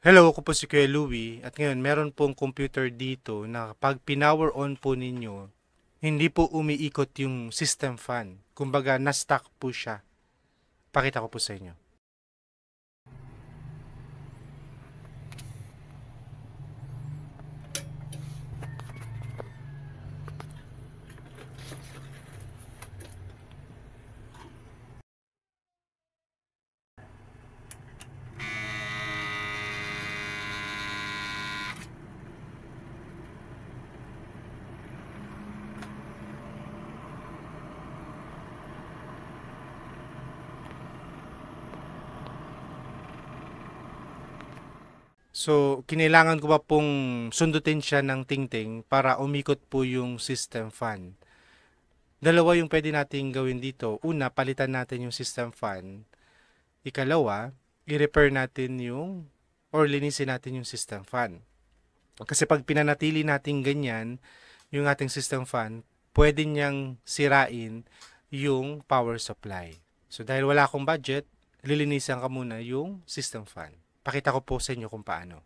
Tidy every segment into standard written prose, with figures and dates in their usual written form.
Hello, ako po si Kuya Louie at ngayon meron pong computer dito na pag pinower on po ninyo, hindi po umiikot yung system fan. Kumbaga, na-stuck po siya. Pakita ko po sa inyo. So, kinailangan ko pa pong sundutin siya ng tingting para umikot po yung system fan. Dalawa yung pwede nating gawin dito. Una, palitan natin yung system fan. Ikalawa, i-repair natin yung or linisin natin yung system fan. Kasi pag pinanatili natin ganyan, yung ating system fan, pwede niyang sirain yung power supply. So dahil wala akong budget, lilinisan ka muna yung system fan. Pakita ko po sa inyo kung paano.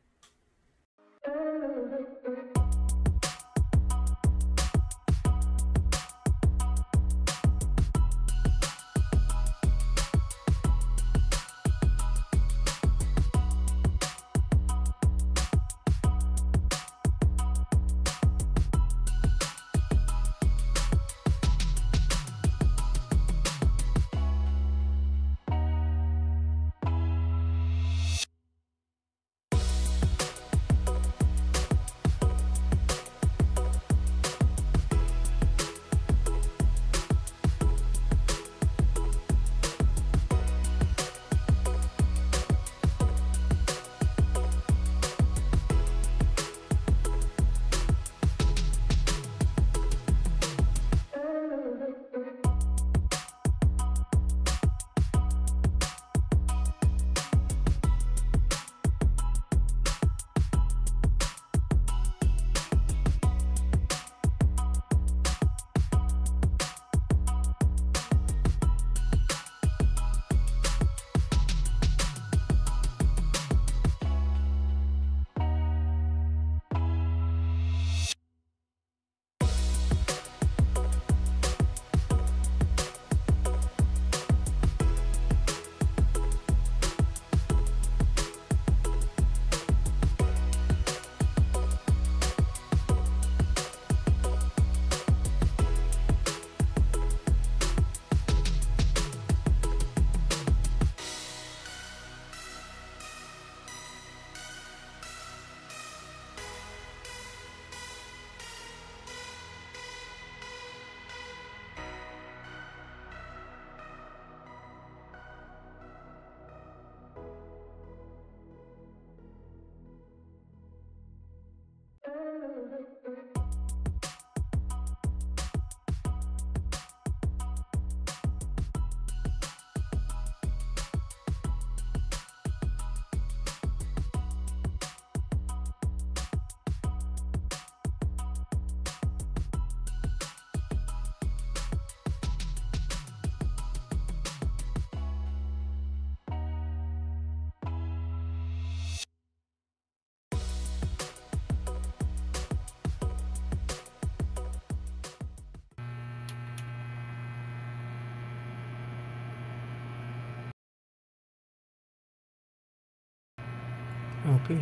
Okay.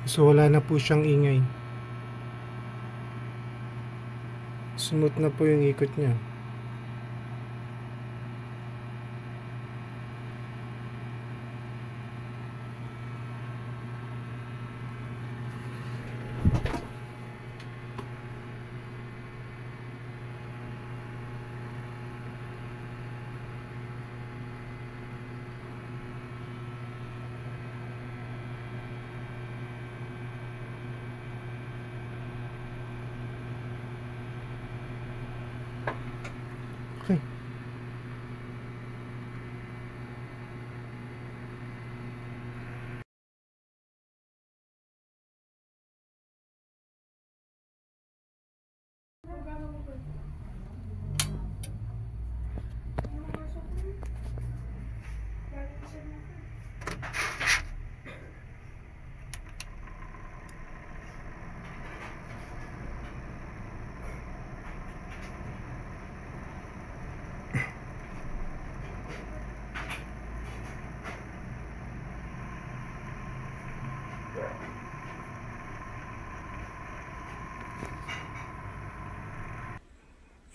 So wala na po siyang ingay. Smooth na po yung ikot niya. Okay.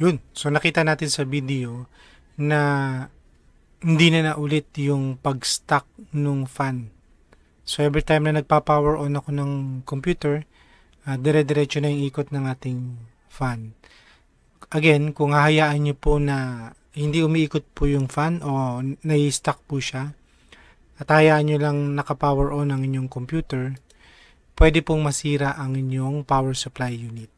Yun. So nakita natin sa video na hindi na naulit yung pag-stuck nung fan. So every time na nagpa-power on ako ng computer, dire-diretso na yung ikot ng ating fan. Again, kung hahayaan nyo po na hindi umiikot po yung fan o nai-stuck po siya, at hayaan nyo lang naka-power on ang inyong computer, pwede pong masira ang inyong power supply unit.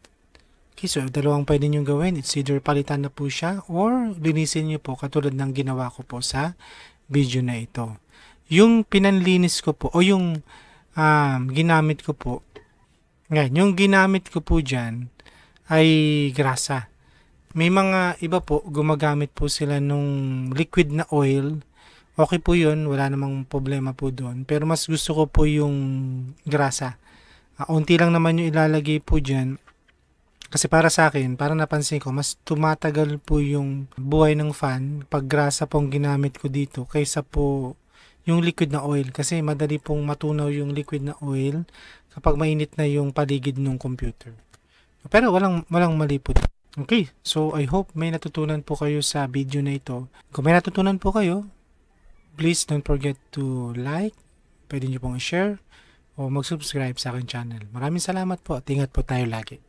Okay, so dalawang pwede nyo gawin. It's either palitan na po siya or linisin nyo po katulad ng ginawa ko po sa video na ito. Yung pinanlinis ko po o yung ginamit ko po, yung ginamit ko po dyan ay grasa. May mga iba po, gumagamit po sila nung liquid na oil. Okay po yun, wala namang problema po doon. Pero mas gusto ko po yung grasa. Unti lang naman yung ilalagay po dyan. Kasi para sa akin, parang napansin ko, mas tumatagal po yung buhay ng fan pag grasa pong ginamit ko dito kaysa po yung liquid na oil. Kasi madali pong matunaw yung liquid na oil kapag mainit na yung paligid ng computer. Pero walang mali po. Okay, so I hope may natutunan po kayo sa video na ito. Kung may natutunan po kayo, please don't forget to like, pwede nyo pong i-share o mag-subscribe sa akin channel. Maraming salamat po at ingat po tayo lagi.